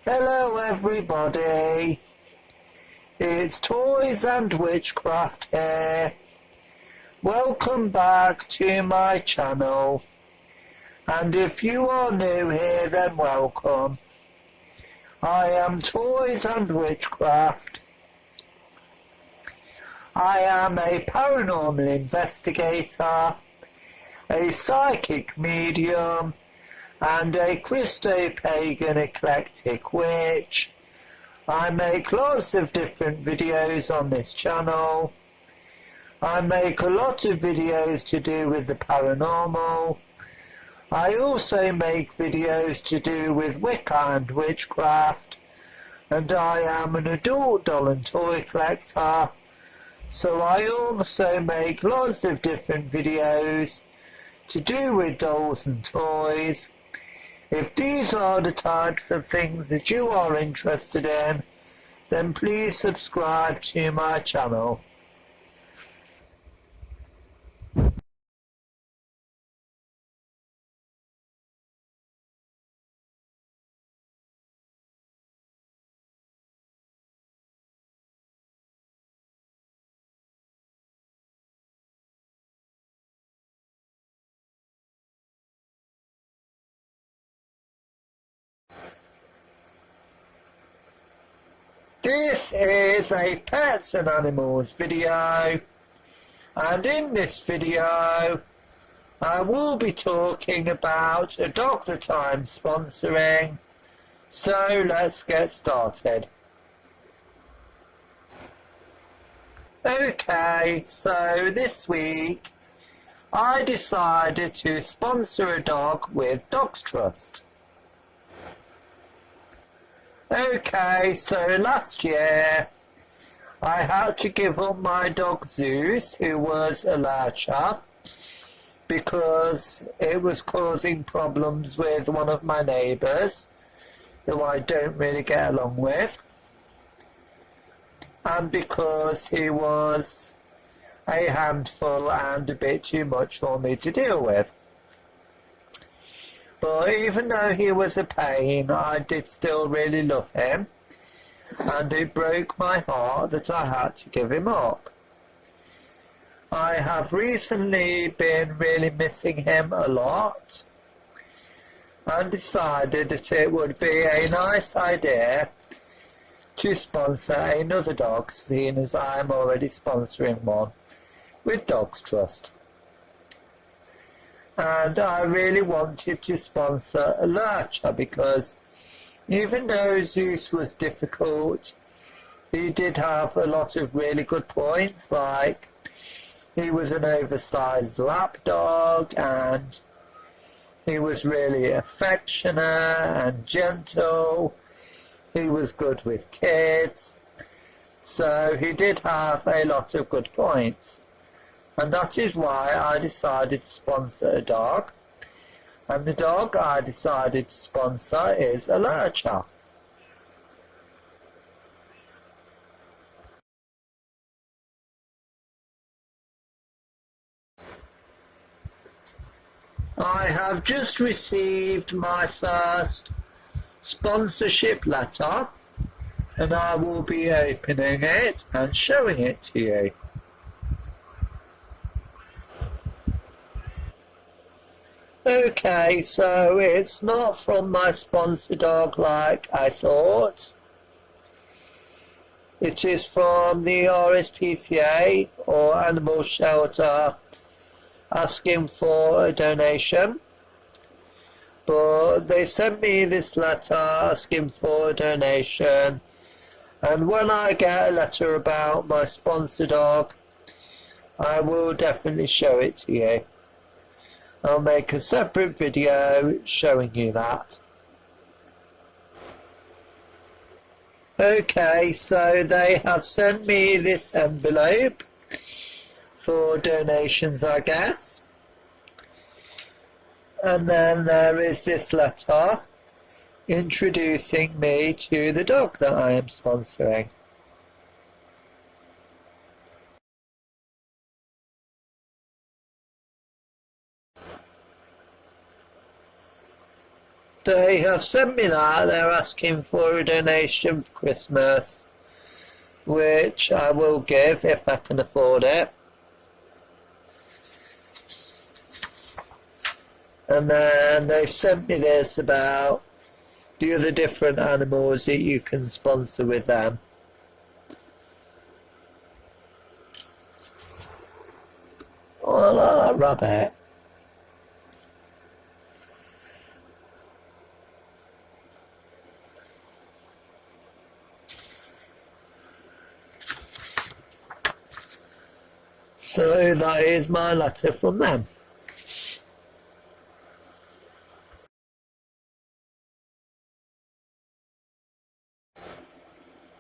Hello everybody, it's Toys and Witchcraft here. Welcome back to my channel, and if you are new here then welcome. I am Toys and Witchcraft. I am a paranormal investigator, a psychic medium, and a Christo-pagan eclectic witch. I make lots of different videos on this channel. I make a lot of videos to do with the paranormal. I also make videos to do with Wicca and witchcraft, and I am an adult doll and toy collector, so I also make lots of different videos to do with dolls and toys. If these are the types of things that you are interested in, then please subscribe to my channel. This is a pets and animals video, and in this video I will be talking about a dog that I'm sponsoring, so let's get started. Okay, so this week I decided to sponsor a dog with Dogs Trust. Okay, so last year I had to give up my dog Zeus, who was a lurcher, because it was causing problems with one of my neighbours, who I don't really get along with, and because he was a handful and a bit too much for me to deal with. But even though he was a pain, I did still really love him, and it broke my heart that I had to give him up. I have recently been really missing him a lot, and decided that it would be a nice idea to sponsor another dog, seeing as I am already sponsoring one with Dogs Trust. And I really wanted to sponsor a lurcher because even though Zeus was difficult, he did have a lot of really good points, like he was an oversized lap dog and he was really affectionate and gentle. He was good with kids, so he did have a lot of good points. And that is why I decided to sponsor a dog. And the dog I decided to sponsor is a lurcher. I have just received my first sponsorship letter, and I will be opening it and showing it to you. Okay, so it's not from my sponsor dog like I thought. It is from the RSPCA, or Animal Shelter, asking for a donation. But they sent me this letter asking for a donation, and when I get a letter about my sponsor dog, I will definitely show it to you. I'll make a separate video showing you that. Okay, so they have sent me this envelope for donations, I guess. And then there is this letter introducing me to the dog that I am sponsoring. They have sent me that. They're asking for a donation for Christmas, which I will give if I can afford it. And then they've sent me this about the other different animals that you can sponsor with them. Oh, I like that rabbit. So that is my letter from them.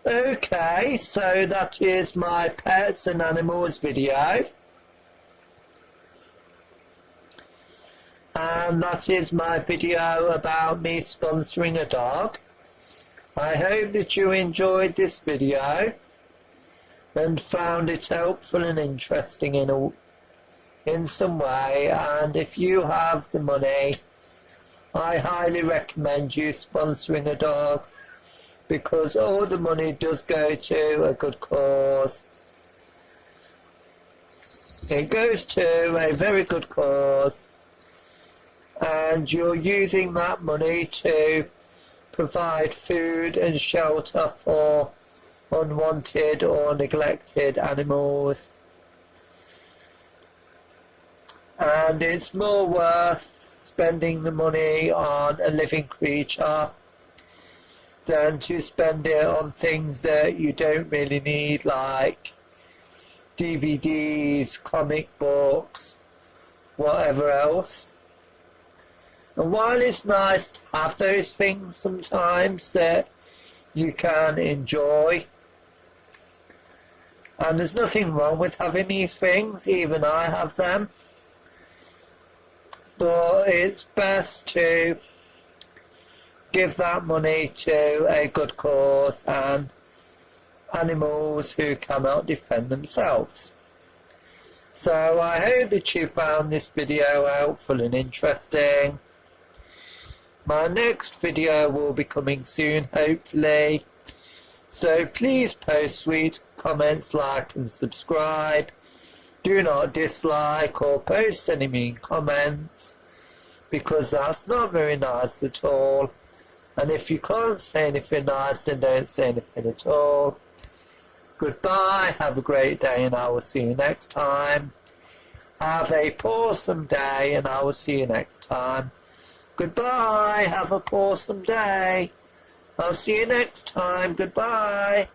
Okay, so that is my pets and animals video. And that is my video about me sponsoring a dog. I hope that you enjoyed this video and found it helpful and interesting in some way. And if you have the money, I highly recommend you sponsoring a dog, because all the money does go to a good cause. It goes to a very good cause, and you're using that money to provide food and shelter for unwanted or neglected animals. And it's more worth spending the money on a living creature than to spend it on things that you don't really need, like DVDs, comic books, whatever else. And while it's nice to have those things sometimes that you can enjoy, and there's nothing wrong with having these things, even I have them, but it's best to give that money to a good cause and animals who cannot defend themselves. So I hope that you found this video helpful and interesting. My next video will be coming soon, hopefully. So please post sweet comments, like and subscribe. Do not dislike or post any mean comments, because that's not very nice at all. And if you can't say anything nice, then don't say anything at all. Goodbye, have a great day, and I will see you next time. Have a awesome day, and I will see you next time. Goodbye, have a awesome day. I'll see you next time. Goodbye.